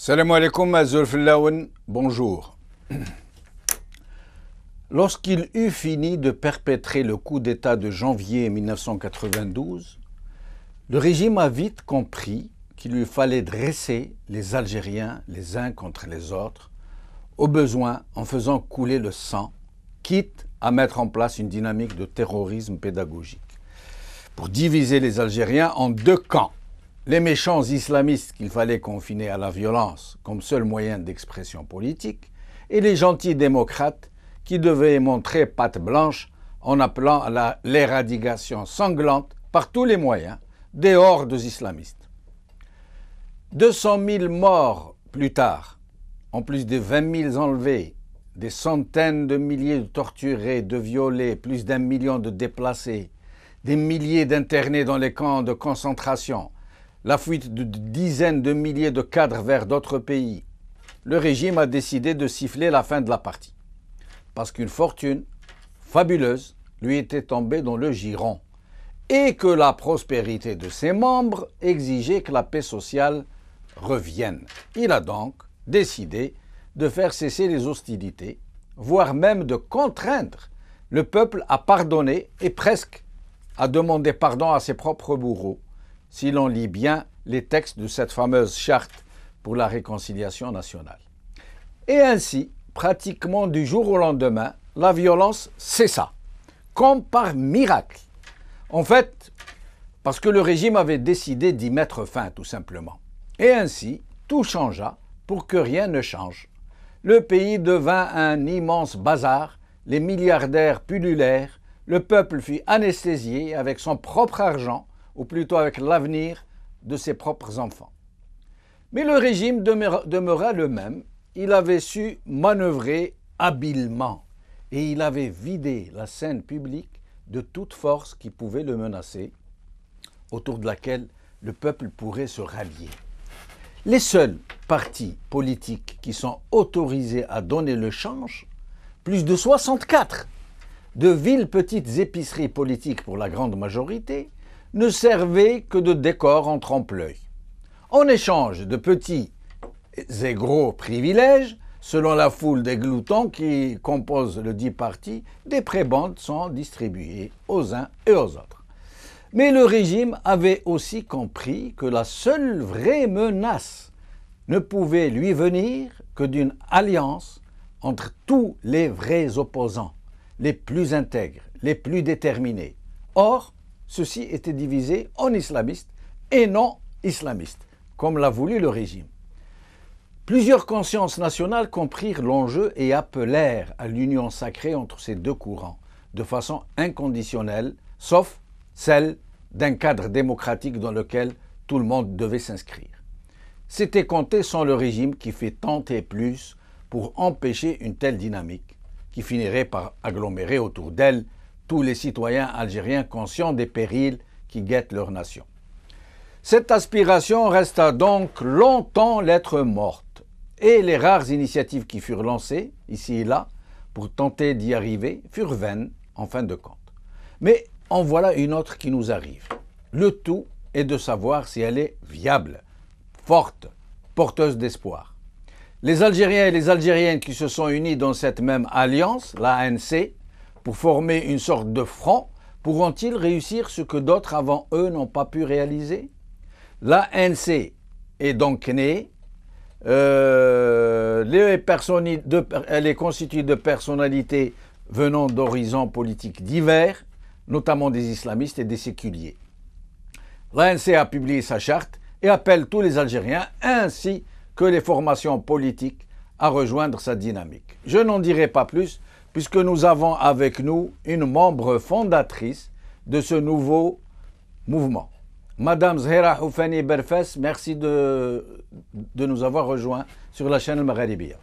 Salam alaikum, Azul Fillaoun, bonjour. Lorsqu'il eut fini de perpétrer le coup d'État de janvier 1992, le régime a vite compris qu'il lui fallait dresser les Algériens les uns contre les autres, au besoin en faisant couler le sang, quitte à mettre en place une dynamique de terrorisme pédagogique, pour diviser les Algériens en deux camps. Les méchants islamistes qu'il fallait confiner à la violence comme seul moyen d'expression politique, et les gentils démocrates qui devaient montrer patte blanche en appelant à l'éradication sanglante par tous les moyens des hordes islamistes. 200 000 morts plus tard, en plus de 20 000 enlevés, des centaines de milliers de torturés, de violés, plus d'1 million de déplacés, des milliers d'internés dans les camps de concentration, la fuite de dizaines de milliers de cadres vers d'autres pays, le régime a décidé de siffler la fin de la partie. Parce qu'une fortune fabuleuse lui était tombée dans le giron et que la prospérité de ses membres exigeait que la paix sociale revienne. Il a donc décidé de faire cesser les hostilités, voire même de contraindre le peuple à pardonner et presque à demander pardon à ses propres bourreaux, si l'on lit bien les textes de cette fameuse charte pour la réconciliation nationale. Et ainsi, pratiquement du jour au lendemain, la violence cessa, comme par miracle. En fait, parce que le régime avait décidé d'y mettre fin, tout simplement. Et ainsi, tout changea pour que rien ne change. Le pays devint un immense bazar, les milliardaires pullulèrent, le peuple fut anesthésié avec son propre argent, ou plutôt avec l'avenir de ses propres enfants. Mais le régime demeura le même, il avait su manœuvrer habilement et il avait vidé la scène publique de toute force qui pouvait le menacer, autour de laquelle le peuple pourrait se rallier. Les seuls partis politiques qui sont autorisés à donner le change, plus de 64, de viles petites épiceries politiques pour la grande majorité, ne servait que de décor en trompe-l'œil. En échange de petits et gros privilèges, selon la foule des gloutons qui composent le dit parti, des prébendes sont distribuées aux uns et aux autres. Mais le régime avait aussi compris que la seule vraie menace ne pouvait lui venir que d'une alliance entre tous les vrais opposants, les plus intègres, les plus déterminés. Or, ceux-ci étaient divisés en islamistes et non islamistes, comme l'a voulu le régime. Plusieurs consciences nationales comprirent l'enjeu et appelèrent à l'union sacrée entre ces deux courants, de façon inconditionnelle, sauf celle d'un cadre démocratique dans lequel tout le monde devait s'inscrire. C'était compté sans le régime qui fait tant et plus pour empêcher une telle dynamique, qui finirait par agglomérer autour d'elle tous les citoyens algériens conscients des périls qui guettent leur nation. Cette aspiration resta donc longtemps lettre morte, et les rares initiatives qui furent lancées, ici et là, pour tenter d'y arriver, furent vaines en fin de compte. Mais en voilà une autre qui nous arrive. Le tout est de savoir si elle est viable, forte, porteuse d'espoir. Les Algériens et les Algériennes qui se sont unis dans cette même alliance, l'ANC, pour former une sorte de front, pourront-ils réussir ce que d'autres avant eux n'ont pas pu réaliser? L'ANC est donc née, elle est constituée de personnalités venant d'horizons politiques divers, notamment des islamistes et des séculiers. L'ANC a publié sa charte et appelle tous les Algériens, ainsi que les formations politiques, à rejoindre sa dynamique. Je n'en dirai pas plus, puisque nous avons avec nous une membre fondatrice de ce nouveau mouvement. Madame Zahira Houfani Berfes, merci de nous avoir rejoints sur la chaîne Al-Magharibiya.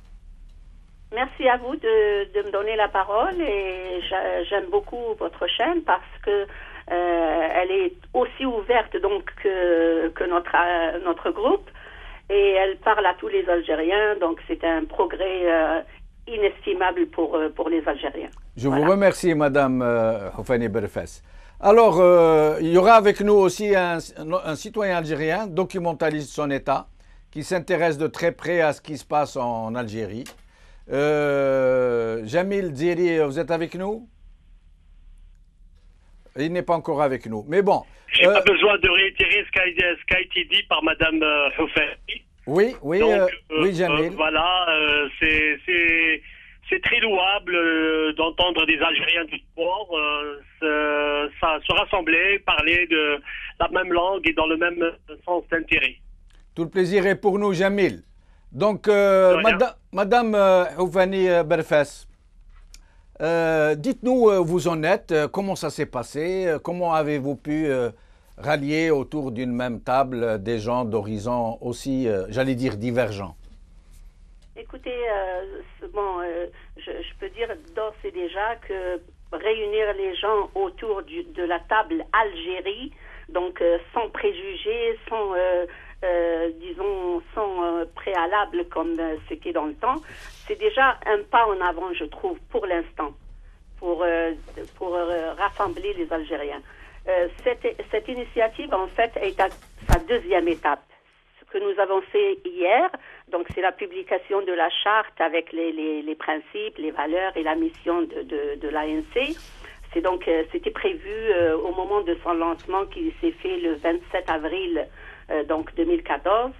Merci à vous de me donner la parole et j'aime beaucoup votre chaîne parce que elle est aussi ouverte donc que notre groupe et elle parle à tous les Algériens, donc c'est un progrès inestimable pour les Algériens. Je vous remercie, Madame Houfani Berfes. Alors, il y aura avec nous aussi un citoyen algérien, documentaliste son état, qui s'intéresse de très près à ce qui se passe en Algérie. Jamil Dziri, vous êtes avec nous? Il n'est pas encore avec nous. Mais bon. Je n'ai pas besoin de réitérer ce qui a été dit par Mme Houfani. Oui, oui, Donc, oui, Jamil. Voilà, c'est très louable d'entendre des Algériens du sport se rassembler, parler de la même langue et dans le même sens d'intérêt. Tout le plaisir est pour nous, Jamil. Donc, Madame Houfani Berfes, dites-nous où vous en êtes, comment ça s'est passé, comment avez-vous pu rallier autour d'une même table des gens d'horizons aussi, j'allais dire, divergents? Écoutez, je peux dire d'ores et déjà que réunir les gens autour de la table Algérie, donc sans préjugés, sans préalable comme c'était dans le temps, c'est déjà un pas en avant, je trouve, pour l'instant, pour rassembler les Algériens. Cette initiative, en fait, est à sa deuxième étape. Ce que nous avons fait hier, donc c'est la publication de la charte avec les principes, les valeurs et la mission de l'ANC. C'était prévu au moment de son lancement qui s'est fait le 27 avril 2014.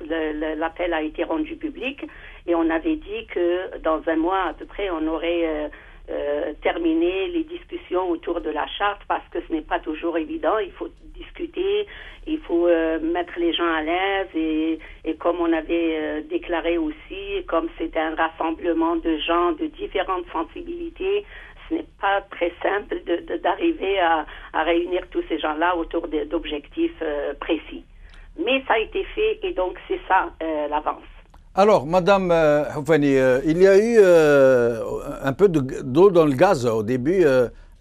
L'appel a été rendu public et on avait dit que dans un mois à peu près, on aurait terminé les discussions autour de la charte parce que ce n'est pas toujours évident. Il faut discuter, il faut mettre les gens à l'aise et comme on avait déclaré aussi, comme c'est un rassemblement de gens de différentes sensibilités, ce n'est pas très simple d'arriver à réunir tous ces gens-là autour d'objectifs précis. Mais ça a été fait et donc c'est ça l'avance. Alors, Madame Houfani, il y a eu un peu d'eau dans le gaz au début.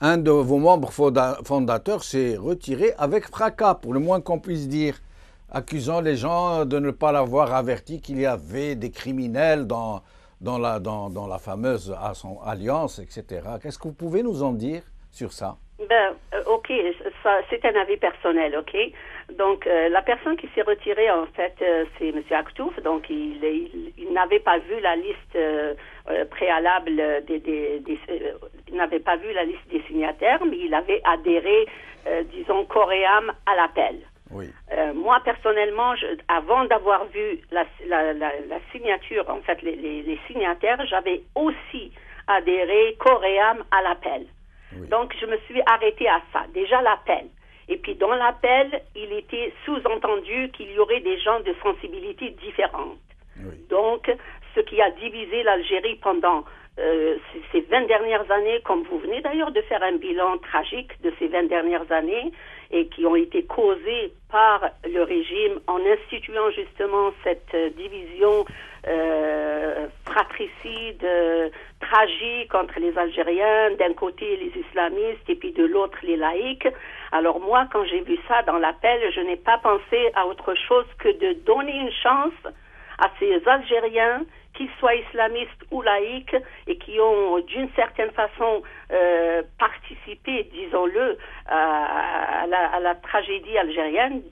Un de vos membres fondateurs s'est retiré avec fracas, pour le moins qu'on puisse dire, accusant les gens de ne pas l'avoir averti qu'il y avait des criminels dans la fameuse alliance, etc. Qu'est-ce que vous pouvez nous en dire sur ça? Ok, ça, c'est un avis personnel, ok. Donc, la personne qui s'est retirée, en fait, c'est M. Aktouf. Donc, il n'avait pas vu la liste préalable il n'avait pas vu la liste des signataires, mais il avait adhéré, disons, corps et âme à l'appel. Oui. Moi, personnellement, avant d'avoir vu la signature, en fait, les signataires, j'avais aussi adhéré corps et âme à l'appel. Oui. Donc, je me suis arrêtée à ça. Déjà, l'appel. Et puis, dans l'appel, il était sous-entendu qu'il y aurait des gens de sensibilités différentes. Oui. Donc, ce qui a divisé l'Algérie pendant ces 20 dernières années, comme vous venez d'ailleurs de faire un bilan tragique de ces 20 dernières années, et qui ont été causées par le régime en instituant justement cette division fratricide, tragique entre les Algériens, d'un côté les islamistes et puis de l'autre les laïcs. Alors moi, quand j'ai vu ça dans l'appel, je n'ai pas pensé à autre chose que de donner une chance à ces Algériens, qu'ils soient islamistes ou laïcs, et qui ont d'une certaine façon participé, disons-le, à la tragédie algérienne.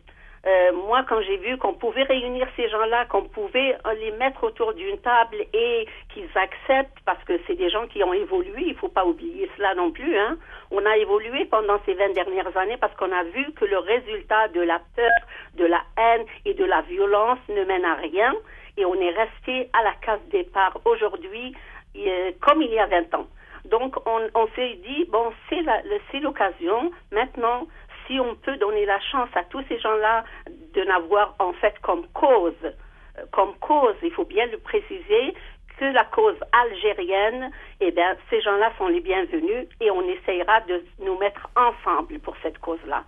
Moi, quand j'ai vu qu'on pouvait réunir ces gens-là, qu'on pouvait les mettre autour d'une table et qu'ils acceptent, parce que c'est des gens qui ont évolué, il ne faut pas oublier cela non plus, hein. On a évolué pendant ces 20 dernières années parce qu'on a vu que le résultat de la peur, de la haine et de la violence ne mène à rien. Et on est resté à la case départ aujourd'hui, comme il y a 20 ans. Donc, on s'est dit, bon, c'est l'occasion. Maintenant, si on peut donner la chance à tous ces gens-là de n'avoir, en fait, comme cause, il faut bien le préciser, que la cause algérienne, eh bien, ces gens-là sont les bienvenus et on essayera de nous mettre ensemble pour cette cause-là.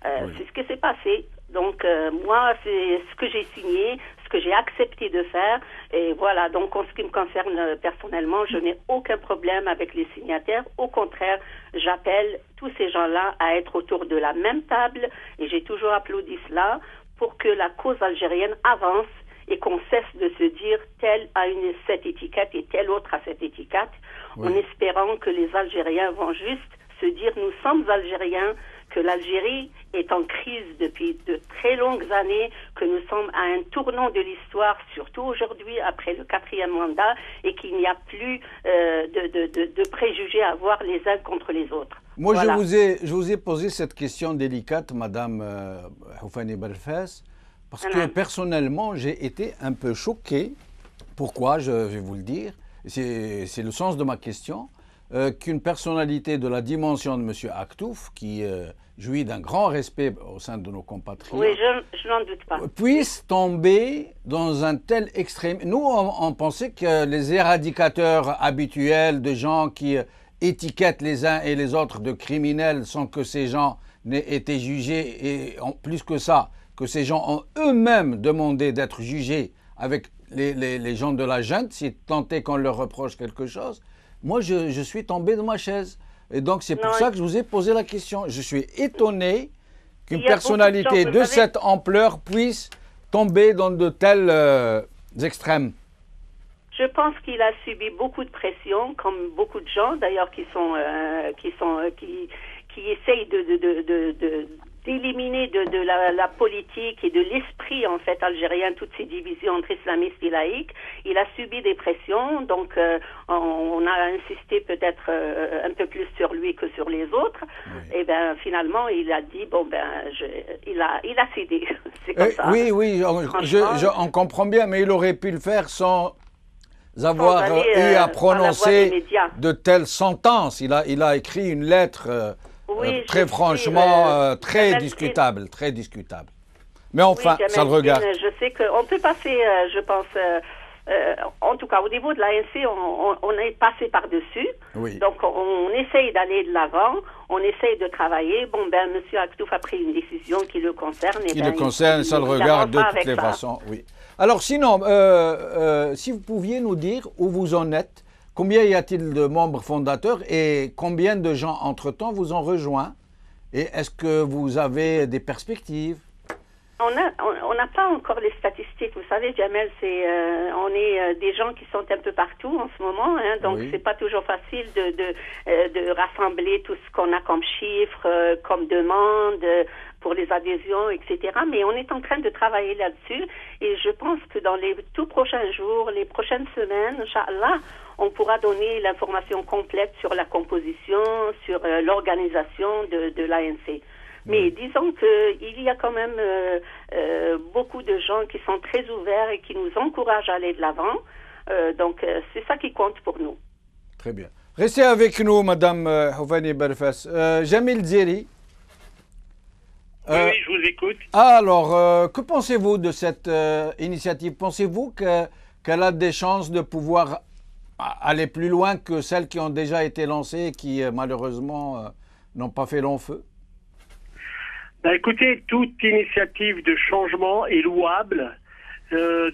Oui. C'est ce qui s'est passé. Donc, moi, c'est ce que j'ai signé, ce que j'ai accepté de faire. Et voilà, donc en ce qui me concerne personnellement, je n'ai aucun problème avec les signataires. Au contraire, j'appelle tous ces gens-là à être autour de la même table. Et j'ai toujours applaudi cela pour que la cause algérienne avance et qu'on cesse de se dire tel a cette étiquette et tel autre a cette étiquette, oui, en espérant que les Algériens vont juste se dire nous sommes Algériens, que l'Algérie est en crise depuis de très longues années, que nous sommes à un tournant de l'histoire, surtout aujourd'hui, après le 4e mandat, et qu'il n'y a plus de préjugés à avoir les uns contre les autres. Moi, voilà. je vous ai posé cette question délicate, Madame Houfani Belfès, parce que personnellement, j'ai été un peu choqué. Pourquoi? Je vais vous le dire. C'est le sens de ma question. Qu'une personnalité de la dimension de M. Aktouf, qui jouit d'un grand respect au sein de nos compatriotes, oui, je n'en doute pas, puisse tomber dans un tel extrême. Nous, on pensait que les éradicateurs habituels de gens qui étiquettent les uns et les autres de criminels sans que ces gens n'aient été jugés, et plus que ça, que ces gens ont eux-mêmes demandé d'être jugés avec les gens de la junte, si tant est qu'on leur reproche quelque chose. Moi, je suis tombé de ma chaise. Et donc, c'est pour ça que je vous ai posé la question. Je suis étonné qu'une personnalité de cette ampleur puisse tomber dans de tels extrêmes. Je pense qu'il a subi beaucoup de pression, comme beaucoup de gens d'ailleurs qui essayent d'éliminer de la politique et de l'esprit en fait algérien toutes ces divisions entre islamistes et laïcs. Il a subi des pressions, donc on a insisté peut-être un peu plus sur lui que sur les autres. Oui. Et ben finalement il a dit bon ben il a cédé. C'est comme ça. Oui, on comprend bien, mais il aurait pu le faire sans avoir eu à prononcer de telles sentences. Il a écrit une lettre. Oui, très franchement, très discutable. Mais enfin, oui, ça le regarde. Je sais qu'on peut passer, je pense, en tout cas au niveau de l'ANC, on est passé par-dessus. Oui. Donc on essaye d'aller de l'avant, on essaye de travailler. Bon, ben, M. Aktouf a pris une décision qui le concerne. Qui le concerne, ça le regarde de toutes les façons. Oui. Alors sinon, si vous pouviez nous dire où vous en êtes. Combien y a-t-il de membres fondateurs et combien de gens entre-temps vous ont rejoint? Et est-ce que vous avez des perspectives? On n'a pas encore les statistiques. Vous savez, Jamel, on est des gens qui sont un peu partout en ce moment, hein, donc oui. C'est pas toujours facile de rassembler tout ce qu'on a comme chiffres, comme demande pour les adhésions, etc. Mais on est en train de travailler là-dessus et je pense que dans les tout prochains jours, les prochaines semaines, Inch'Allah, on pourra donner l'information complète sur la composition, sur l'organisation de l'ANC. Mais disons qu'il y a quand même beaucoup de gens qui sont très ouverts et qui nous encouragent à aller de l'avant. Donc c'est ça qui compte pour nous. Très bien. Restez avec nous, Madame Houfani Belfès. Jamil Zeri. Oui, je vous écoute. Alors, que pensez-vous de cette initiative? Pensez-vous qu'elle a des chances de pouvoir aller plus loin que celles qui ont déjà été lancées et qui, malheureusement, n'ont pas fait long feu? Écoutez, toute initiative de changement est louable.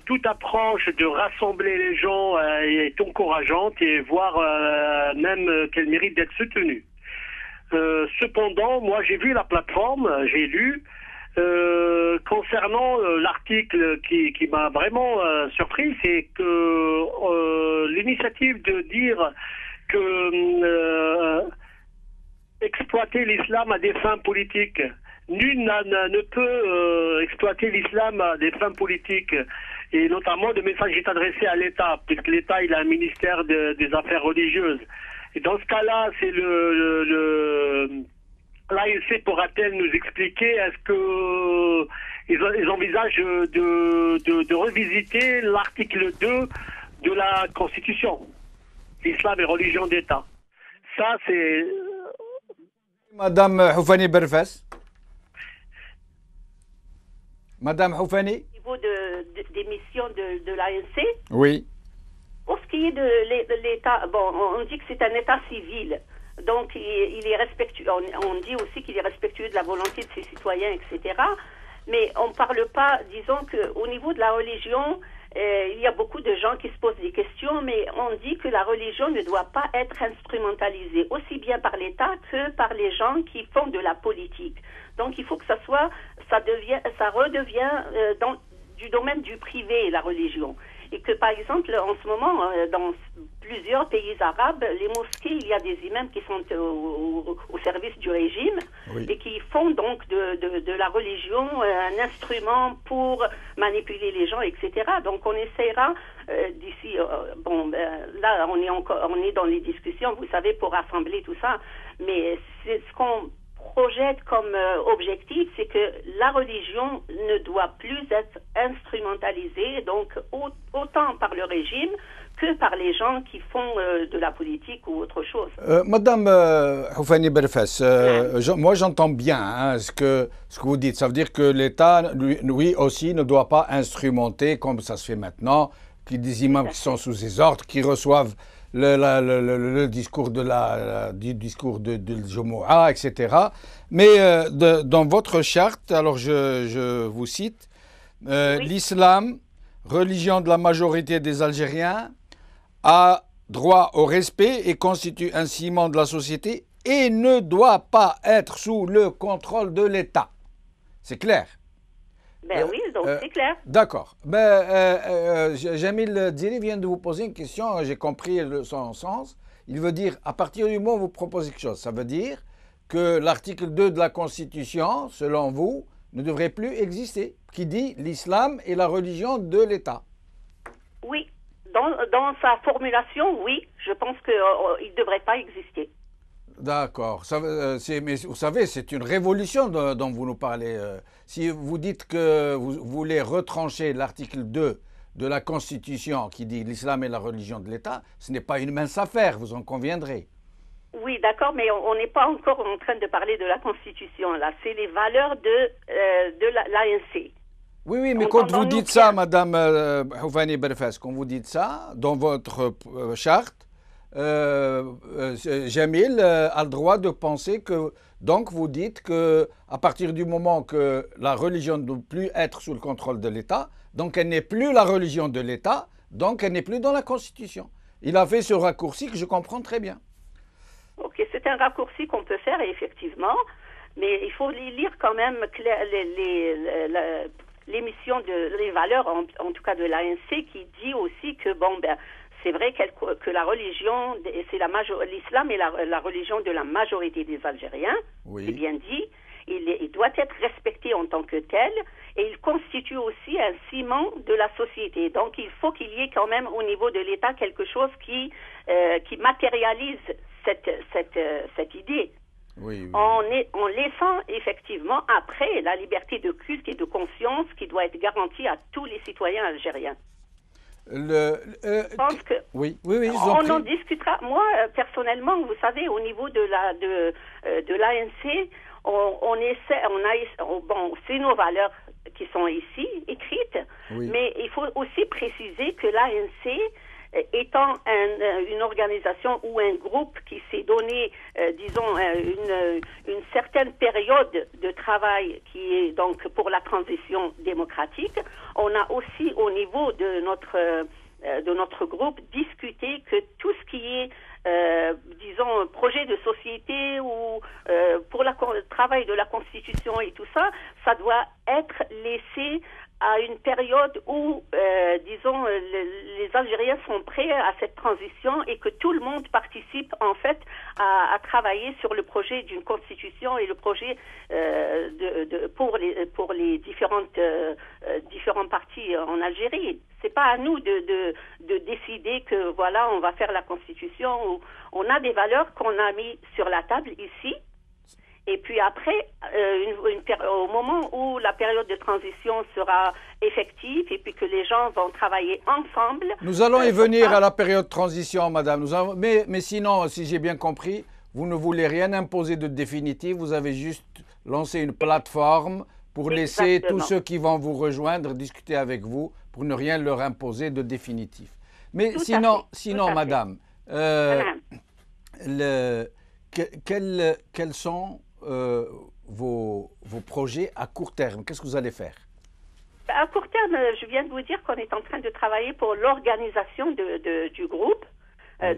Toute approche de rassembler les gens est encourageante et voire même qu'elle mérite d'être soutenue. Cependant, moi j'ai vu la plateforme, j'ai lu, concernant l'article qui m'a vraiment surpris, c'est que l'initiative de dire que exploiter l'islam à des fins politiques, nul ne peut exploiter l'islam à des fins politiques, et notamment le message est adressé à l'État, puisque l'État il a un ministère des affaires religieuses. Et dans ce cas-là, c'est l'ANC pourra-t-elle nous expliquer, est-ce que ils envisagent de revisiter l'article 2 de la Constitution, l'islam et religion d'État. Ça, c'est... Madame Houfani Belfès. Madame Houfani. Au niveau des missions de l'ANC. Oui. Pour ce qui est de l'État, bon, on dit que c'est un État civil, donc il est respectueux. On dit aussi qu'il est respectueux de la volonté de ses citoyens, etc. Mais on ne parle pas, disons qu'au niveau de la religion, il y a beaucoup de gens qui se posent des questions, mais on dit que la religion ne doit pas être instrumentalisée, aussi bien par l'État que par les gens qui font de la politique. Donc il faut que ça redevient du domaine du privé, la religion. et que, par exemple, en ce moment, dans plusieurs pays arabes, les mosquées, il y a des imams qui sont au service du régime et qui font donc de la religion un instrument pour manipuler les gens, etc. Donc on essaiera d'ici, là on est dans les discussions, vous savez, pour rassembler tout ça, mais c'est ce qu'on projette comme objectif, c'est que la religion ne doit plus être instrumentalisée, donc autant par le régime que par les gens qui font de la politique ou autre chose. Madame Houfani Berfes, moi j'entends bien ce que vous dites. Ça veut dire que l'État, lui aussi, ne doit pas instrumenter, comme ça se fait maintenant, qu'il y ait des imams qui sont sous ses ordres, qui reçoivent le discours du discours de Jumu'ah, etc. Mais dans votre charte, alors je vous cite, l'islam, religion de la majorité des Algériens, a droit au respect et constitue un ciment de la société et ne doit pas être sous le contrôle de l'État. C'est clair? Ben oui, donc c'est clair. D'accord. Jamil Djiri vient de vous poser une question, j'ai compris son sens. Il veut dire, à partir du moment où vous proposez quelque chose, ça veut dire que l'article 2 de la Constitution, selon vous, ne devrait plus exister, qui dit l'islam est la religion de l'État. Oui. Dans sa formulation, oui, je pense qu'il ne devrait pas exister. D'accord. Mais vous savez, c'est une révolution dont vous nous parlez. Si vous dites que vous voulez retrancher l'article 2 de la Constitution qui dit l'islam est la religion de l'État, ce n'est pas une mince affaire, vous en conviendrez. Oui, d'accord, mais on n'est pas encore en train de parler de la Constitution, là. C'est les valeurs de l'ANC. Oui, mais quand vous dites ça, Madame Houfani Berfes, quand vous dites ça, dans votre charte, Jamil a le droit de penser que, donc vous dites que à partir du moment que la religion ne doit plus être sous le contrôle de l'État, donc elle n'est plus la religion de l'État, donc elle n'est plus dans la Constitution. Il a fait ce raccourci que je comprends très bien. Ok, c'est un raccourci qu'on peut faire, effectivement, mais il faut lire quand même l'émission les valeurs, en tout cas de l'ANC, qui dit aussi que, c'est vrai que la religion, l'islam est la religion de la majorité des Algériens, c'est bien dit, il doit être respecté en tant que tel, et il constitue aussi un ciment de la société. Donc il faut qu'il y ait quand même au niveau de l'État quelque chose qui matérialise cette idée. Oui. En laissant effectivement après la liberté de culte et de conscience qui doit être garantie à tous les citoyens algériens. Je pense que on en discutera. Moi, personnellement, vous savez, au niveau de l'ANC, c'est nos valeurs qui sont ici écrites, mais il faut aussi préciser que l'ANC, étant une organisation ou un groupe qui s'est donné, une certaine période de travail qui est donc pour la transition démocratique, on a aussi au niveau de notre groupe discuté que tout ce qui est projet de société ou pour le travail de la Constitution et tout ça, ça doit être laissé à une période où, les Algériens sont prêts à cette transition et que tout le monde participe en fait à travailler sur le projet d'une constitution et le projet pour les différents partis en Algérie. C'est pas à nous de décider que voilà, on va faire la constitution. On a des valeurs qu'on a mis sur la table ici. Et puis après, au moment où la période de transition sera effective et puis que les gens vont travailler ensemble... Nous allons y venir à la période de transition, madame. Mais sinon, si j'ai bien compris, vous ne voulez rien imposer de définitif. Vous avez juste lancé une plateforme pour laisser tous ceux qui vont vous rejoindre discuter avec vous pour ne rien leur imposer de définitif. Mais sinon, madame, quels sont vos projets à court terme? Qu'est-ce que vous allez faire? À court terme, je viens de vous dire qu'on est en train de travailler pour l'organisation du groupe.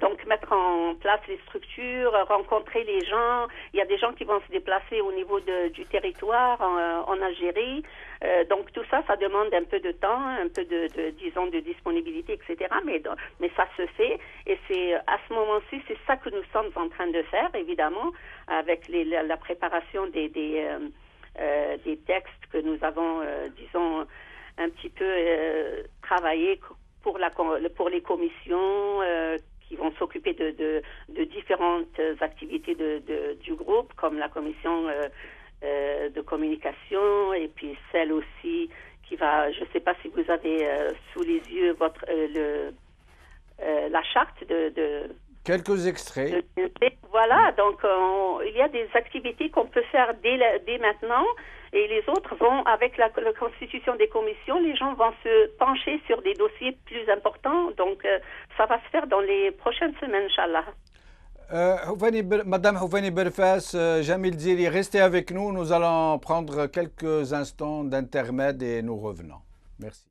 Donc mettre en place les structures, rencontrer les gens. Il y a des gens qui vont se déplacer au niveau du territoire en Algérie. Donc tout ça, ça demande un peu de temps, un peu disons, de disponibilité, etc. Mais ça se fait. Et c'est à ce moment-ci, c'est ça que nous sommes en train de faire, évidemment, avec la préparation des textes que nous avons, disons, un petit peu travaillé pour les commissions qui vont s'occuper de différentes activités du groupe, comme la commission de communication, et puis celle aussi qui va, je ne sais pas si vous avez sous les yeux la charte de quelques extraits. Voilà, donc il y a des activités qu'on peut faire dès maintenant, et les autres vont, avec la constitution des commissions, les gens vont se pencher sur des dossiers plus importants, donc ça va se faire dans les prochaines semaines, Inch'Allah. Madame Houfani Berfas, Jamil Djiri, restez avec nous, nous allons prendre quelques instants d'intermède et nous revenons. Merci.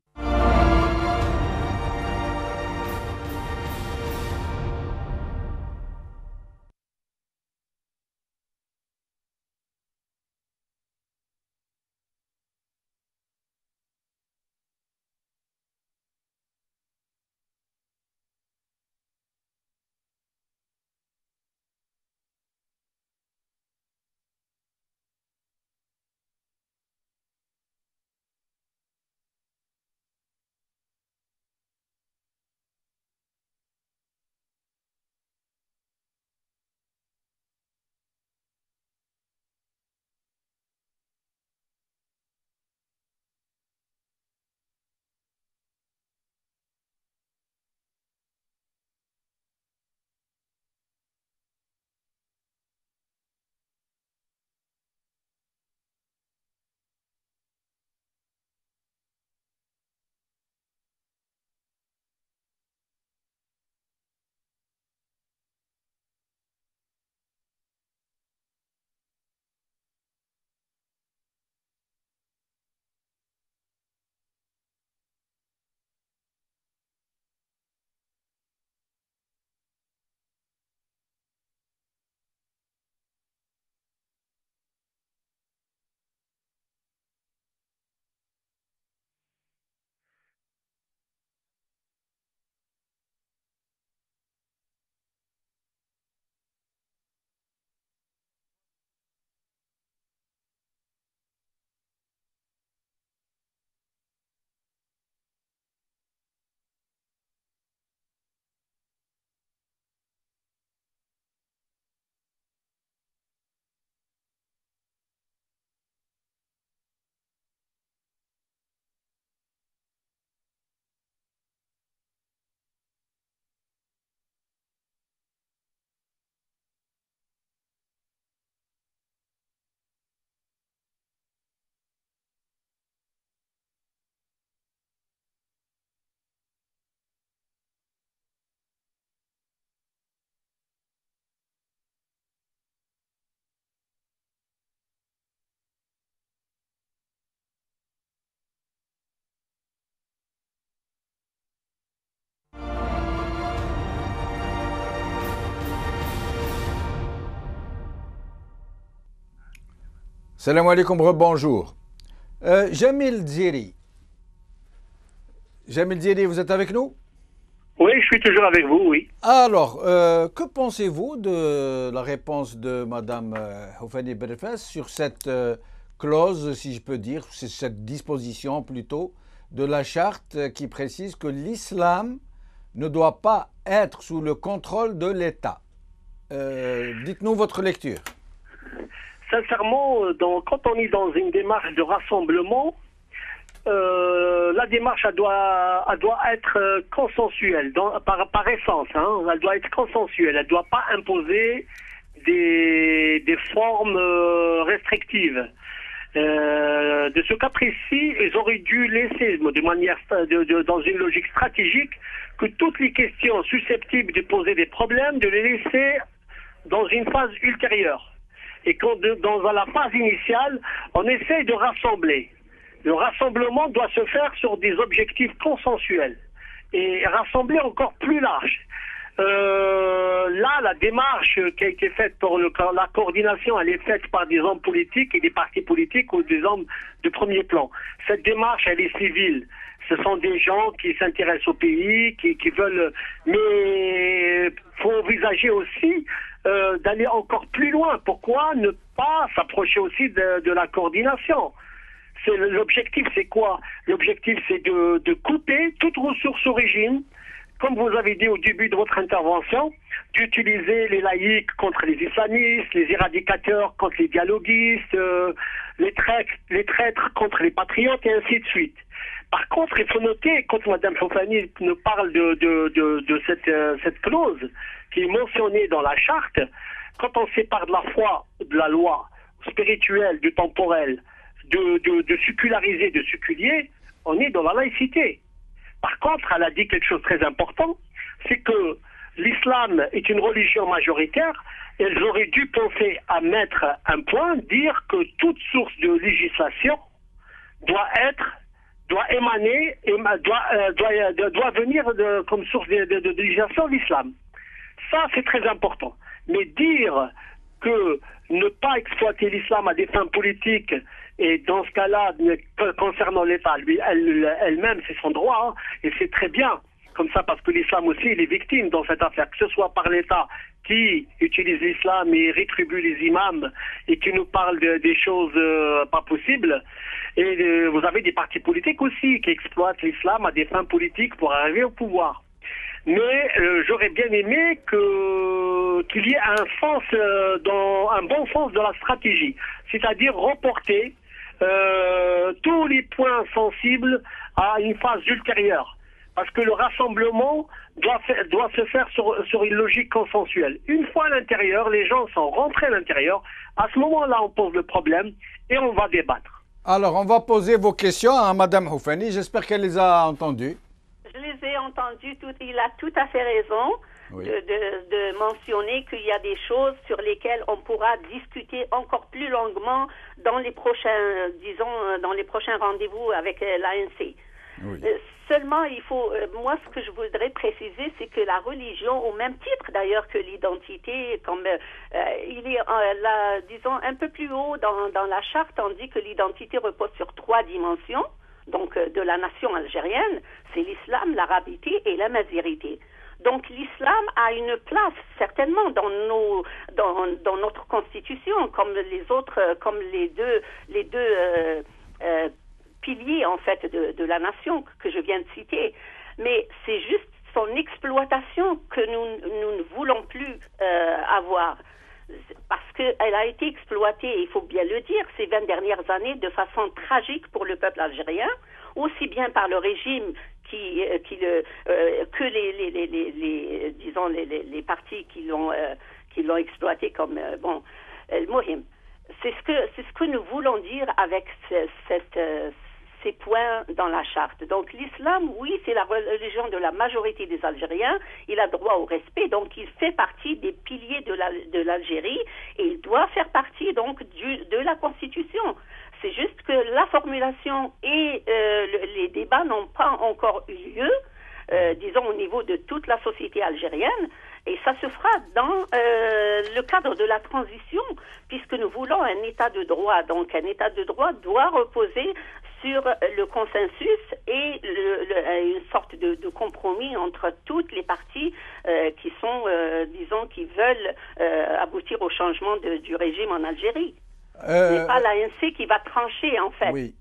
Salam alaikum, rebonjour. Jamil Djiri. Jamil Djiri, vous êtes avec nous? Oui, je suis toujours avec vous, oui. Alors, que pensez-vous de la réponse de Madame Houfani Berfas sur cette clause, si je peux dire, cette disposition plutôt, de la charte qui précise que l'islam ne doit pas être sous le contrôle de l'État? Dites-nous votre lecture. Sincèrement, quand on est dans une démarche de rassemblement, la démarche elle doit être consensuelle, par essence. Hein, elle doit être consensuelle. Elle ne doit pas imposer des formes restrictives. De ce cas précis, ils auraient dû laisser, dans une logique stratégique, que toutes les questions susceptibles de poser des problèmes, de les laisser dans une phase ultérieure. Et dans la phase initiale, on essaye de rassembler. Le rassemblement doit se faire sur des objectifs consensuels et rassembler encore plus large. Là, la démarche qui a été faite pour la coordination, elle est faite par des hommes politiques et des partis politiques ou des hommes de premier plan. Cette démarche, elle est civile. Ce sont des gens qui s'intéressent au pays, qui veulent... Mais faut envisager aussi d'aller encore plus loin. Pourquoi ne pas s'approcher aussi de la coordination? L'objectif, c'est quoi? L'objectif, c'est de couper toute ressource au régime, comme vous avez dit au début de votre intervention, d'utiliser les laïcs contre les islamistes, les éradicateurs contre les dialoguistes, les traîtres contre les patriotes, et ainsi de suite. Par contre, il faut noter, quand Mme Fofani nous parle de cette clause qui est mentionnée dans la charte, quand on sépare de la foi, de la loi, spirituelle, du temporel, de séculariser, de séculier, on est dans la laïcité. Par contre, elle a dit quelque chose de très important, c'est que l'islam est une religion majoritaire. Elles auraient dû penser à mettre un point, dire que toute source de législation doit émaner, doit venir comme source de législation l'islam. Ça, c'est très important. Mais dire que ne pas exploiter l'islam à des fins politiques, et dans ce cas-là, concernant l'État, elle-même, c'est son droit, hein, et c'est très bien, comme ça, parce que l'islam aussi, il est victime dans cette affaire, que ce soit par l'État qui utilise l'islam et rétribue les imams, et qui nous parle des choses pas possibles, et vous avez des partis politiques aussi qui exploitent l'islam à des fins politiques pour arriver au pouvoir. Mais j'aurais bien aimé qu'il y ait un bon sens de la stratégie, c'est-à-dire reporter tous les points sensibles à une phase ultérieure, parce que le rassemblement doit se faire sur une logique consensuelle. Une fois à l'intérieur, les gens sont rentrés à l'intérieur, à ce moment-là on pose le problème et on va débattre. Alors on va poser vos questions à Mme Fofani, j'espère qu'elle les a entendues. Je les ai entendues, il a tout à fait raison. Oui. De mentionner qu'il y a des choses sur lesquelles on pourra discuter encore plus longuement dans les prochains, dans les prochains rendez-vous avec l'ANC. Oui. Seulement, il faut, moi, ce que je voudrais préciser, c'est que la religion, au même titre d'ailleurs que l'identité, comme il est, disons, un peu plus haut dans la charte, on dit que l'identité repose sur 3 dimensions. Donc, de la nation algérienne, c'est l'islam, l'arabité et la mazirité. Donc l'islam a une place certainement dans notre constitution, comme les autres, comme les deux piliers en fait de la nation que je viens de citer. Mais c'est juste son exploitation que nous ne voulons plus avoir. Parce qu'elle a été exploitée, il faut bien le dire, ces 20 dernières années de façon tragique pour le peuple algérien, aussi bien par le régime que les partis qui l'ont exploité comme El Mohim. C'est ce que nous voulons dire avec ces points dans la charte. Donc l'islam, oui, c'est la religion de la majorité des Algériens. Il a droit au respect, donc il fait partie des piliers de l'Algérie et il doit faire partie donc de la Constitution. C'est juste que la formulation et les débats n'ont pas encore eu lieu, disons au niveau de toute la société algérienne, et ça se fera dans le cadre de la transition, puisque nous voulons un état de droit. Donc un état de droit doit reposer sur le consensus et une sorte de compromis entre toutes les parties qui sont, disons, qui veulent aboutir au changement du régime en Algérie. Ce n'est pas l'ANC qui va trancher, en fait. Oui.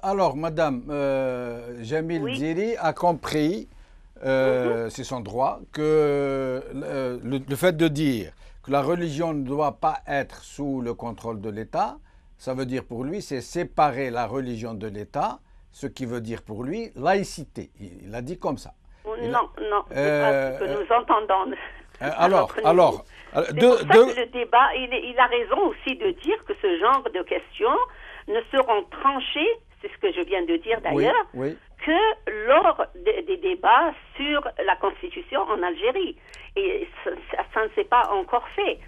Alors, Madame Jamil Djeri a compris, c'est son droit, que le fait de dire que la religion ne doit pas être sous le contrôle de l'État, ça veut dire pour lui, c'est séparer la religion de l'État, ce qui veut dire pour lui laïcité. Il a dit comme ça. Non, c'est pas ce que nous entendons. Alors, c'est pour ça que le débat, il a raison aussi de dire que ce genre de questions ne seront tranchées, c'est ce que je viens de dire d'ailleurs, que lors des débats sur la Constitution en Algérie. Et ça ne s'est pas encore fait.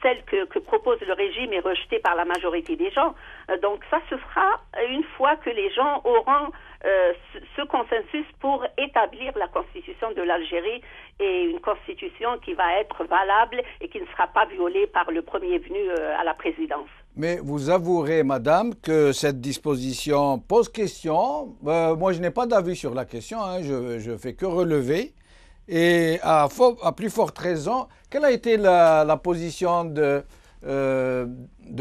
Celle que propose le régime est rejetée par la majorité des gens. Donc ça se fera une fois que les gens auront ce consensus pour établir la constitution de l'Algérie et une constitution qui va être valable et qui ne sera pas violée par le premier venu à la présidence. Mais vous avouerez, madame, que cette disposition pose question. Moi, je n'ai pas d'avis sur la question, hein, je fais que relever. Et à plus forte raison, quelle a été la position de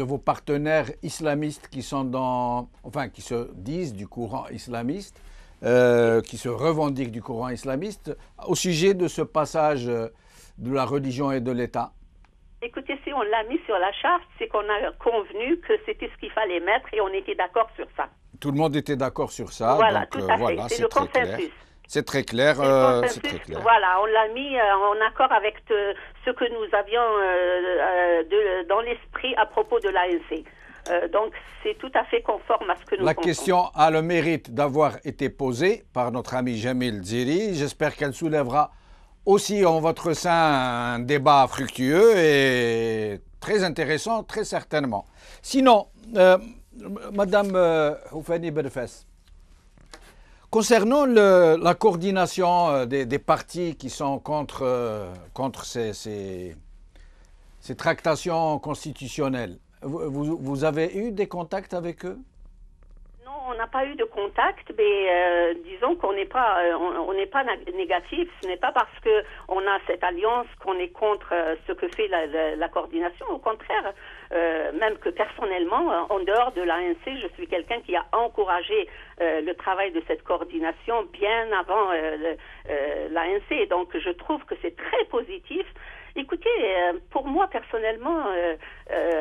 vos partenaires islamistes qui sont qui se disent du courant islamiste, qui se revendiquent du courant islamiste, au sujet de ce passage de la religion et de l'État? Écoutez, si on l'a mis sur la charte, c'est qu'on a convenu que c'était ce qu'il fallait mettre et on était d'accord sur ça. Tout le monde était d'accord sur ça. Voilà, donc, tout à fait. voilà, c'est le consensus. C'est très clair. C'est très clair. Voilà, on l'a mis en accord avec ce que nous avions dans l'esprit à propos de l'ANC. Donc, c'est tout à fait conforme à ce que nous La pensons. question a le mérite d'avoir été posée par notre ami Jamil Ziri. J'espère qu'elle soulèvera aussi en votre sein un débat fructueux et très intéressant, très certainement. Sinon, Madame Houfani Benfes, concernant la coordination des partis qui sont contre ces tractations constitutionnelles, vous avez eu des contacts avec eux? Non, on n'a pas eu de contact, mais disons qu'on n'est pas, on n'est pas négatif. Ce n'est pas parce que on a cette alliance qu'on est contre ce que fait la coordination. Au contraire, même que personnellement, en dehors de l'ANC, je suis quelqu'un qui a encouragé le travail de cette coordination bien avant l'ANC. Donc, je trouve que c'est très positif. Écoutez, pour moi personnellement,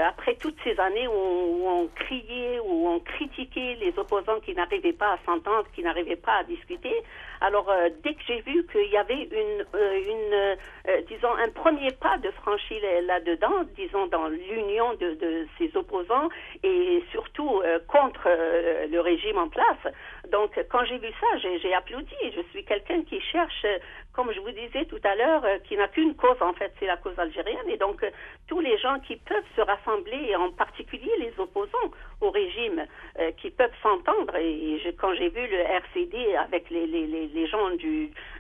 après toutes ces années où on criait, où on critiquait les opposants qui n'arrivaient pas à s'entendre, qui n'arrivaient pas à discuter, alors dès que j'ai vu qu'il y avait disons, un premier pas de franchi là-dedans, disons, dans l'union de ces opposants et surtout contre le régime en place. Donc, quand j'ai vu ça, j'ai applaudi. Je suis quelqu'un qui cherche, comme je vous disais tout à l'heure, qui n'a qu'une cause, en fait, c'est la cause algérienne. Et donc, tous les gens qui peuvent se rassembler, et en particulier les opposants au régime, qui peuvent s'entendre. Et quand j'ai vu le RCD avec les gens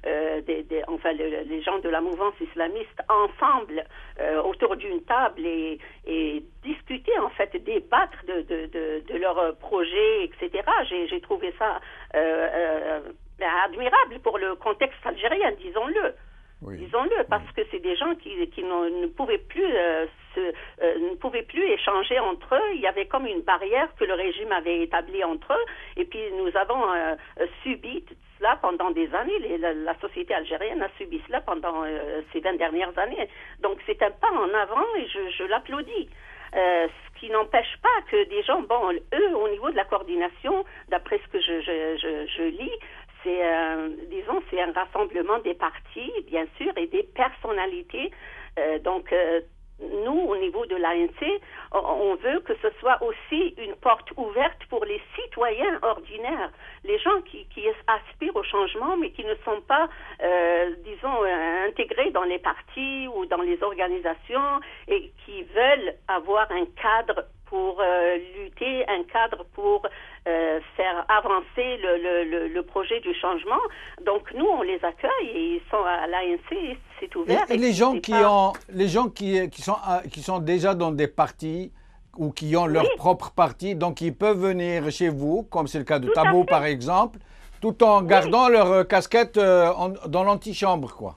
les gens de la mouvance islamiste ensemble autour d'une table et discuter, en fait, débattre de leurs projets, etc. J'ai trouvé ça admirable pour le contexte algérien, disons-le. Oui. Disons-le, parce que c'est des gens qui ne pouvaient plus ne pouvaient plus échanger entre eux. Il y avait comme une barrière que le régime avait établie entre eux. Et puis nous avons subi tout cela pendant des années. La société algérienne a subi cela pendant ces 20 dernières années. Donc c'est un pas en avant et je l'applaudis. Ce qui n'empêche pas que des gens, eux, au niveau de la coordination, d'après ce que je lis, c'est, disons, c'est un rassemblement des partis, bien sûr, et des personnalités. Nous, au niveau de l'ANC, on veut que ce soit aussi une porte ouverte pour les citoyens ordinaires, les gens qui aspirent au changement, mais qui ne sont pas, disons, intégrés dans les partis ou dans les organisations et qui veulent avoir un cadre pour lutter, un cadre pour faire avancer le projet du changement. Donc nous, on les accueille et ils sont à l'ANC, c'est ouvert. Et les gens qui sont déjà dans des partis ou qui ont leur propre parti, donc ils peuvent venir chez vous, comme c'est le cas de Tabou par exemple, tout en gardant leur casquette dans l'antichambre, quoi.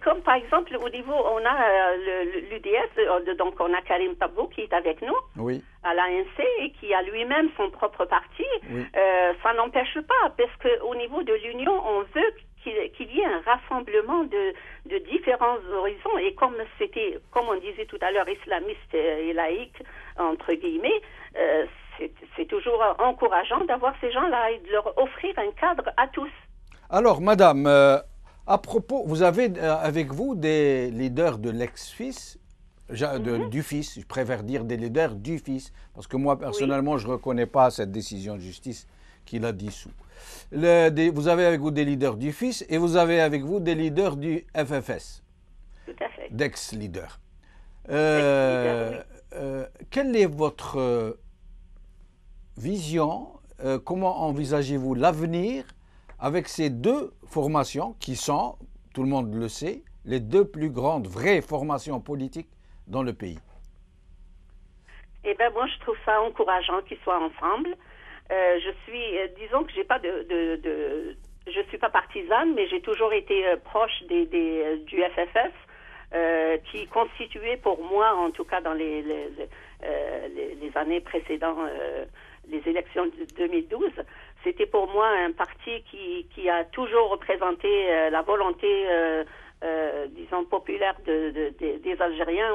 Comme par exemple au niveau, on a l'UDS, donc on a Karim Tabou qui est avec nous à l'ANC et qui a lui-même son propre parti. Ça n'empêche pas, parce qu'au niveau de l'Union, on veut qu'il y ait un rassemblement de différents horizons. Et comme on disait tout à l'heure, islamiste et laïque, entre guillemets, c'est toujours encourageant d'avoir ces gens-là et de leur offrir un cadre à tous. Alors, madame, à propos, vous avez avec vous des leaders de l'ex-FIS, du FIS, je préfère dire des leaders du FIS, parce que moi, personnellement, je ne reconnais pas cette décision de justice qui l'a dissous. Vous avez avec vous des leaders du FIS et vous avez avec vous des leaders du FFS. Tout à fait. D'ex-leaders. Quelle est votre vision? Comment envisagez-vous l'avenir avec ces deux formations qui sont tout le monde le sait, les deux plus grandes vraies formations politiques dans le pays. Eh bien, moi, je trouve ça encourageant qu'ils soient ensemble. Disons que j'ai pas je suis pas partisane, mais j'ai toujours été proche du FFS, qui constituait pour moi, en tout cas dans les années précédentes, les élections de 2012, c'était pour moi un parti qui a toujours représenté la volonté, disons, populaire des Algériens,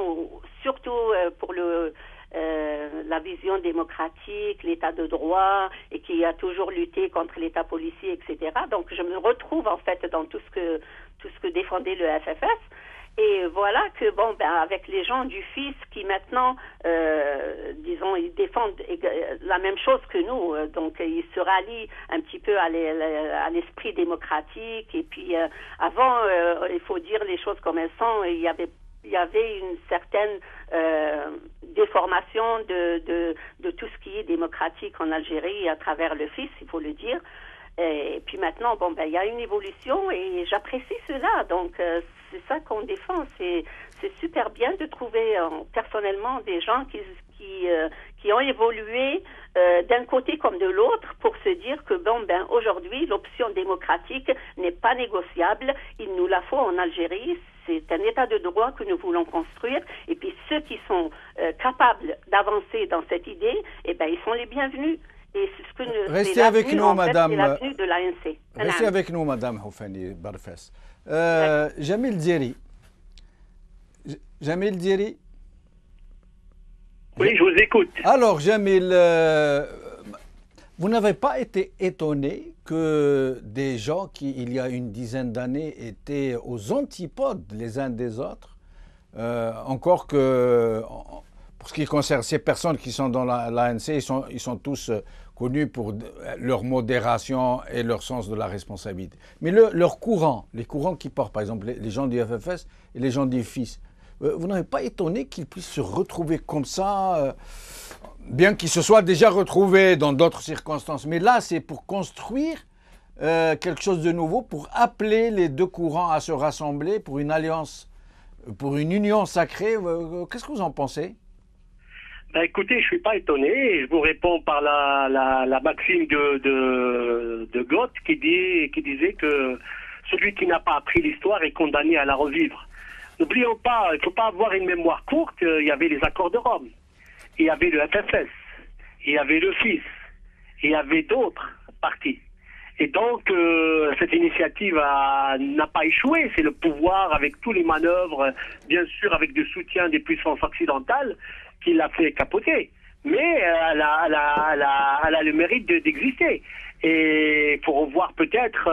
surtout pour la vision démocratique, l'état de droit, et qui a toujours lutté contre l'état policier, etc. Donc je me retrouve en fait dans tout ce que défendait le FFS. Et voilà que, avec les gens du FIS qui maintenant, disons, ils défendent la même chose que nous, donc ils se rallient un petit peu à l'esprit démocratique. Et puis avant, il faut dire les choses comme elles sont, il y avait une certaine déformation de tout ce qui est démocratique en Algérie à travers le FIS, il faut le dire. Et puis maintenant, il y a une évolution et j'apprécie cela. Donc, c'est ça qu'on défend. C'est super bien de trouver personnellement des gens qui ont évolué d'un côté comme de l'autre pour se dire que aujourd'hui, l'option démocratique n'est pas négociable. Il nous la faut en Algérie. C'est un état de droit que nous voulons construire. Et puis, ceux qui sont capables d'avancer dans cette idée, ils sont les bienvenus. Et c'est ce que Restez avec nous, madame. C'est l'avenue de l'ANC. Restez avec nous, madame Houfani Barfès. Jamil Djeri. Jamil Djeri. Oui, je vous écoute. Alors, Jamil, vous n'avez pas été étonné que des gens qui, il y a une dizaine d'années, étaient aux antipodes les uns des autres, encore que... Pour ce qui concerne ces personnes qui sont dans l'ANC, ils sont tous connus pour leur modération et leur sens de la responsabilité. Mais leur courant, les courants qui portent, par exemple, les gens du FFS et les gens du FIS, vous n'avez pas étonné qu'ils puissent se retrouver comme ça, bien qu'ils se soient déjà retrouvés dans d'autres circonstances. Mais là, c'est pour construire quelque chose de nouveau, pour appeler les deux courants à se rassembler pour une alliance, pour une union sacrée. Qu'est-ce que vous en pensez ? Écoutez, je suis pas étonné. Je vous réponds par la maxime de Goethe qui disait que celui qui n'a pas appris l'histoire est condamné à la revivre. N'oublions pas, il faut pas avoir une mémoire courte. Il y avait les accords de Rome, il y avait le FFS, il y avait le FIS, il y avait d'autres partis. Et donc, cette initiative n'a pas échoué. C'est le pouvoir, avec tous les manœuvres, bien sûr avec du soutien des puissances occidentales, qui l'a fait capoter. Mais elle a le mérite d'exister. Et il faut revoir peut-être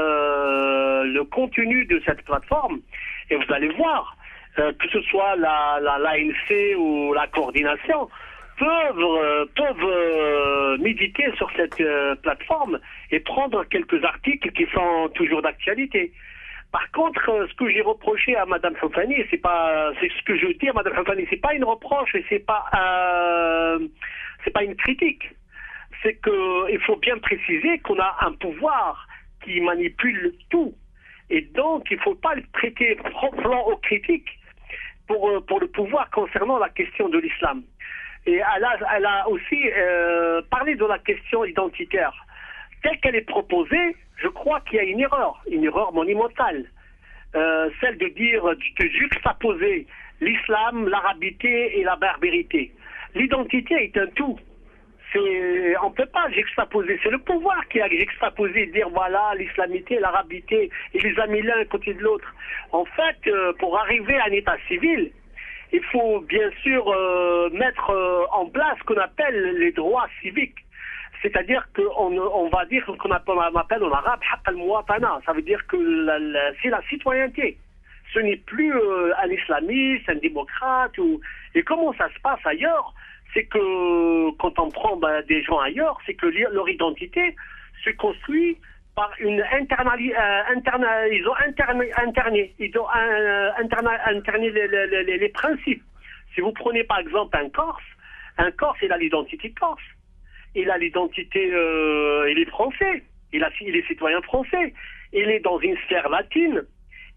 le contenu de cette plateforme. Et vous allez voir, que ce soit l'ANC ou la coordination, peuvent méditer sur cette plateforme et prendre quelques articles qui sont toujours d'actualité. Par contre, ce que j'ai reproché à Mme Houfani, c'est ce que je dis à Mme Houfani, c'est pas une reproche et c'est pas une critique. C'est que il faut bien préciser qu'on a un pouvoir qui manipule tout. Et donc, il ne faut pas le traiter flanc aux critiques pour le pouvoir concernant la question de l'islam. Et elle a aussi parlé de la question identitaire. Telle qu'elle est proposée, je crois qu'il y a une erreur monumentale. Celle de juxtaposer l'islam, l'arabité et la berbérité. L'identité est un tout. On ne peut pas juxtaposer. C'est le pouvoir qui a juxtaposé, dire voilà, l'islamité, l'arabité, et les a mis l'un à côté de l'autre. En fait, pour arriver à un état civil, il faut bien sûr mettre en place ce qu'on appelle les droits civiques. C'est-à-dire qu'on va dire ce qu'on appelle en arabe haqq al-muwatana. Ça veut dire que c'est la citoyenneté. Ce n'est plus un islamiste, un démocrate. Et comment ça se passe ailleurs? C'est que quand on prend des gens ailleurs, c'est que leur identité se construit par une ils ont interné les principes. Si vous prenez par exemple un Corse, il a l'identité corse. Il a l'identité, il est français, il est citoyen français, il est dans une sphère latine,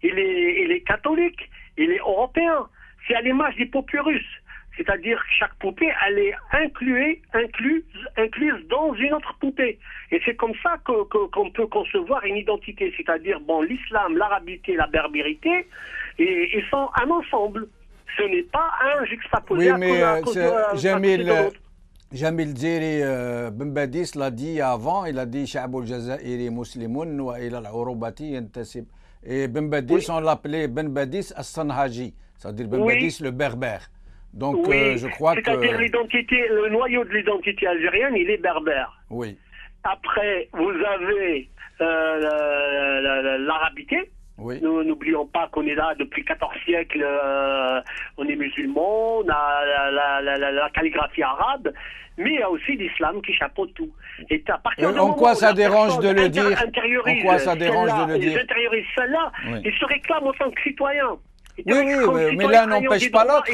il il est catholique, il est européen. C'est à l'image des poupées russes. C'est-à-dire que chaque poupée, elle est incluse dans une autre poupée. Et c'est comme ça qu'on peut concevoir une identité. C'est-à-dire, bon, l'islam, l'arabité, la berbérité, et ils sont un ensemble. Ce n'est pas un juxtaposé oui, mais Jamil Djeri Ben Badis l'a dit avant, il a dit Sha'bul Jazairi Muslimun wa ila al-Urubati yantasib. Et Ben Badis, on l'appelait Ben Badis as-Sanhaji, c'est-à-dire Ben Badis le berbère. Donc je crois que... C'est-à-dire l'identité, le noyau de l'identité algérienne, il est berbère. Oui. Après, vous avez l'arabité. Oui. Nous n'oublions pas qu'on est là depuis 14 siècles, on est musulmans, on a la calligraphie arabe, mais il y a aussi l'islam qui chapeaute tout. Et à partir en quoi ça dérange de le dire? En quoi ça dérange de le dire? Ils intériorisent celle-là, ils se réclament en tant que citoyens. Oui, mais l'un n'empêche pas l'autre.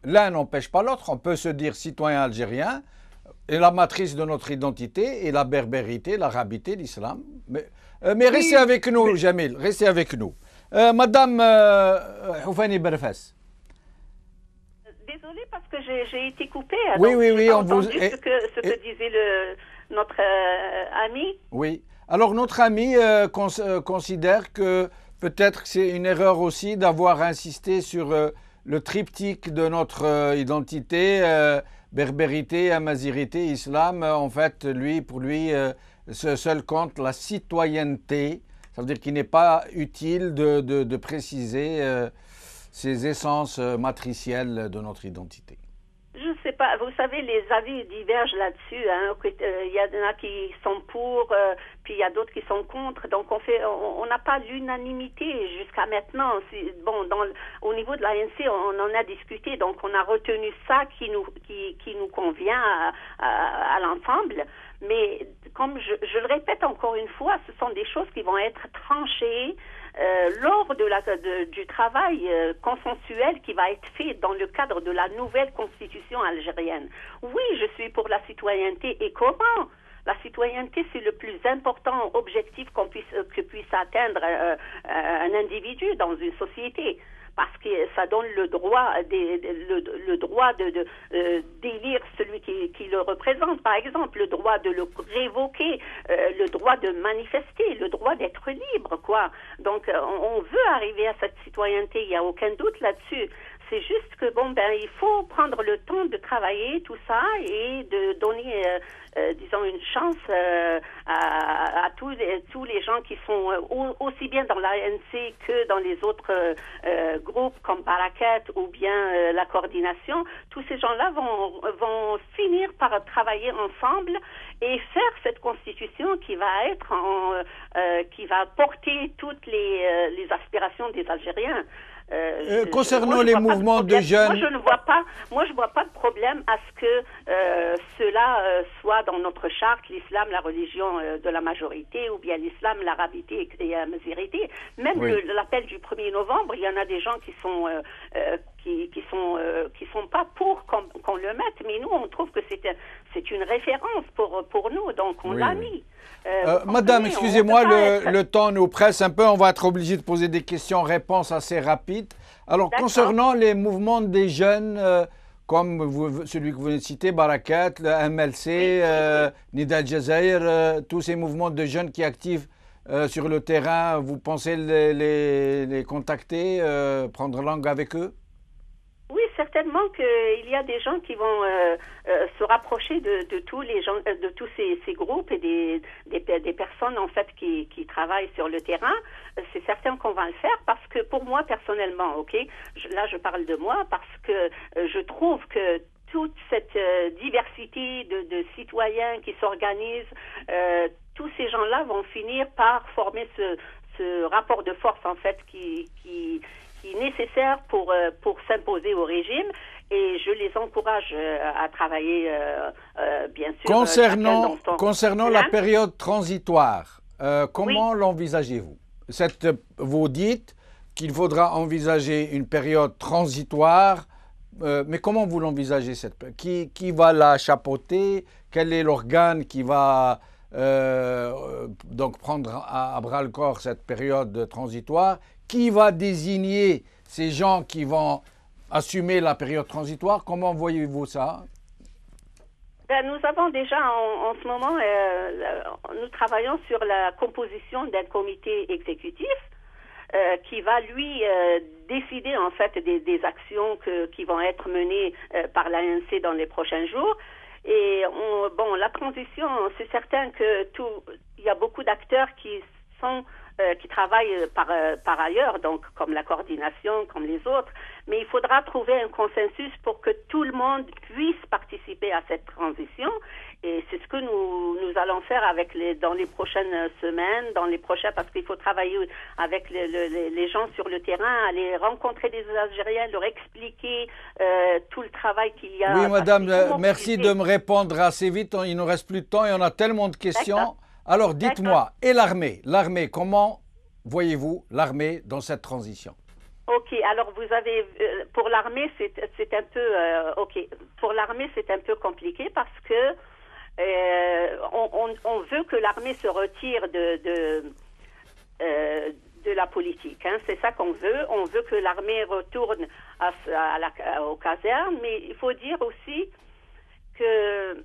L'un n'empêche pas l'autre. On peut se dire citoyen algérien, et la matrice de notre identité, et la berbérité, l'arabité, l'islam. Mais restez avec nous, Jamil, restez avec nous. Madame Houfani Berfas. Désolée parce que j'ai été coupée. Oui, on vous... ce que disait notre ami. Oui. Alors, notre ami considère que peut-être que c'est une erreur aussi d'avoir insisté sur le triptyque de notre identité, berbérité, amazirité, islam. En fait, pour lui, seul compte la citoyenneté. Ça veut dire qu'il n'est pas utile de préciser ces essences matricielles de notre identité. Je ne sais pas, vous savez, les avis divergent là-dessus. Hein. Il y en a qui sont pour, puis il y a d'autres qui sont contre. Donc on n'a pas l'unanimité jusqu'à maintenant. Bon, au niveau de l'ANC, on en a discuté, donc on a retenu ça qui nous convient à l'ensemble. Mais comme je le répète encore une fois, ce sont des choses qui vont être tranchées lors du travail consensuel qui va être fait dans le cadre de la nouvelle constitution algérienne. Oui, je suis pour la citoyenneté. Et comment? La citoyenneté, c'est le plus important objectif que puisse atteindre un individu dans une société. Parce que ça donne le droit d'élire celui qui le représente, par exemple, le droit de le révoquer, le droit de manifester, le droit d'être libre, quoi. Donc, on veut arriver à cette citoyenneté, il n'y a aucun doute là-dessus. C'est juste que, il faut prendre le temps de travailler tout ça et de donner, disons, une chance à tous les gens qui sont aussi bien dans l'ANC que dans les autres groupes comme Barakat ou bien la coordination. Tous ces gens-là vont finir par travailler ensemble et faire cette constitution qui va être qui va porter toutes les aspirations des Algériens. Concernant les mouvements de jeunes... Moi, je vois pas de problème à ce que cela soit dans notre charte, l'islam, la religion de la majorité, ou bien l'islam, l'arabité et la mazirité. Même l'appel du 1er novembre, il y en a des gens qui sont pas pour qu'on le mette, mais nous, on trouve que c'est une référence pour nous, donc on l'a mis. Madame, excusez-moi, le temps nous presse un peu, on va être obligé de poser des questions-réponses assez rapides. Alors, concernant les mouvements des jeunes, comme celui que vous venez de citer, Barakat, le MLC, Nida al-Jazair, tous ces mouvements de jeunes qui activent sur le terrain, vous pensez les contacter, prendre langue avec eux? Oui, certainement qu'il y a des gens qui vont se rapprocher de tous les gens, de tous ces groupes et des personnes en fait qui travaillent sur le terrain. C'est certain qu'on va le faire parce que pour moi personnellement, là je parle de moi parce que je trouve que toute cette diversité de citoyens qui s'organisent, tous ces gens-là vont finir par former ce rapport de force en fait qui est nécessaire pour s'imposer au régime, et je les encourage à travailler bien sûr. Concernant la période transitoire, comment l'envisagez-vous? Vous dites qu'il faudra envisager une période transitoire, mais comment vous l'envisagez qui va la chapeauter? Quel est l'organe qui va donc prendre à bras-le-corps cette période transitoire. Qui va désigner ces gens qui vont assumer la période transitoire? Comment voyez-vous ça? Nous avons déjà en ce moment, nous travaillons sur la composition d'un comité exécutif qui va lui décider en fait des actions qui vont être menées par l'ANC dans les prochains jours. Et bon, la transition, c'est certain que il y a beaucoup d'acteurs qui travaillent par ailleurs, donc comme la coordination, comme les autres, mais il faudra trouver un consensus pour que tout le monde puisse participer à cette transition, et c'est ce que nous allons faire dans les prochaines semaines, parce qu'il faut travailler avec les gens sur le terrain, aller rencontrer des Algériens, leur expliquer tout le travail qu'il y a. Oui, madame, merci de me répondre assez vite, il nous reste plus de temps et on a tellement de questions. Alors, dites-moi, et l'armée, comment voyez-vous l'armée dans cette transition? Ok, alors vous avez, pour l'armée, c'est un peu, pour l'armée, c'est un peu compliqué parce que on veut que l'armée se retire de la politique. Hein. C'est ça qu'on veut. On veut que l'armée retourne aux casernes, mais il faut dire aussi que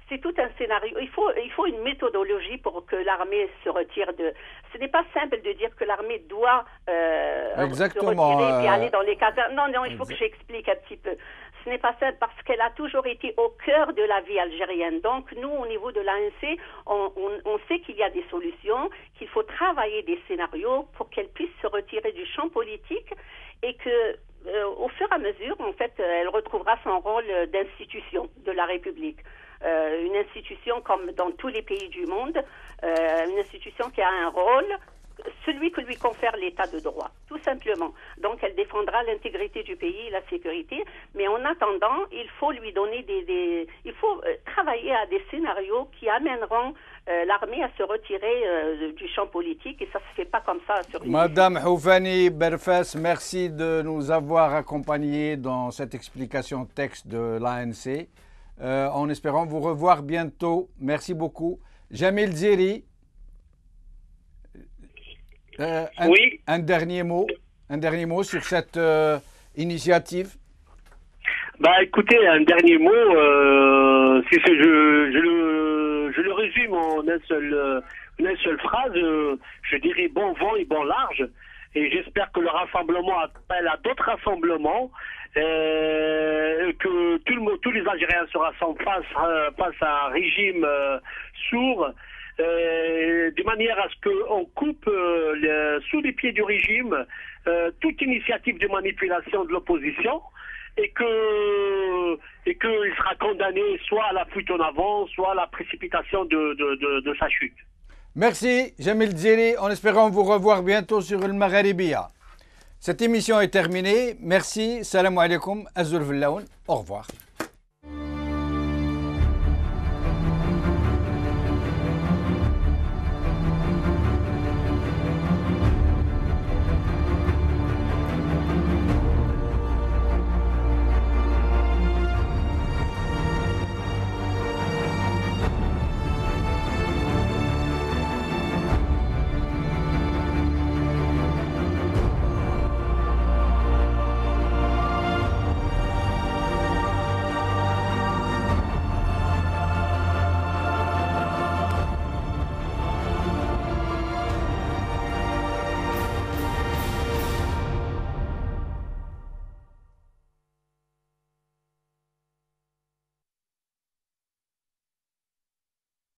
c'est tout un scénario. Il faut une méthodologie pour que l'armée se retire de. Ce n'est pas simple de dire que l'armée doit se retirer et aller dans les casernes. Non, il faut que j'explique un petit peu. Ce n'est pas simple parce qu'elle a toujours été au cœur de la vie algérienne. Donc nous, au niveau de l'ANC, on sait qu'il y a des solutions, qu'il faut travailler des scénarios pour qu'elle puisse se retirer du champ politique et que au fur et à mesure, en fait, elle retrouvera son rôle d'institution de la République. Une institution comme dans tous les pays du monde, une institution qui a un rôle, celui que lui confère l'état de droit, tout simplement. Donc elle défendra l'intégrité du pays, la sécurité, mais en attendant, il faut lui donner il faut travailler à des scénarios qui amèneront l'armée à se retirer du champ politique, et ça se fait pas comme ça. Madame Houfani Berfes, merci de nous avoir accompagnés dans cette explication texte de l'ANC. En espérant vous revoir bientôt. Merci beaucoup. Jamil Zeri, oui. un dernier mot sur cette initiative. Écoutez, un dernier mot, je le résume en une seule phrase, je dirais bon vent et bon large, et j'espère que le rassemblement appelle à d'autres rassemblements, que tous les Algériens se rassemblent face à un régime sourd, de manière à ce qu'on coupe sous les pieds du régime toute initiative de manipulation de l'opposition, et qu'il sera condamné soit à la fuite en avant, soit à la précipitation de sa chute. Merci Jamil Zeri, en espérant vous revoir bientôt sur le Magharibiya. Cette émission est terminée. Merci, salam alaikum, azul fillaoun, au revoir.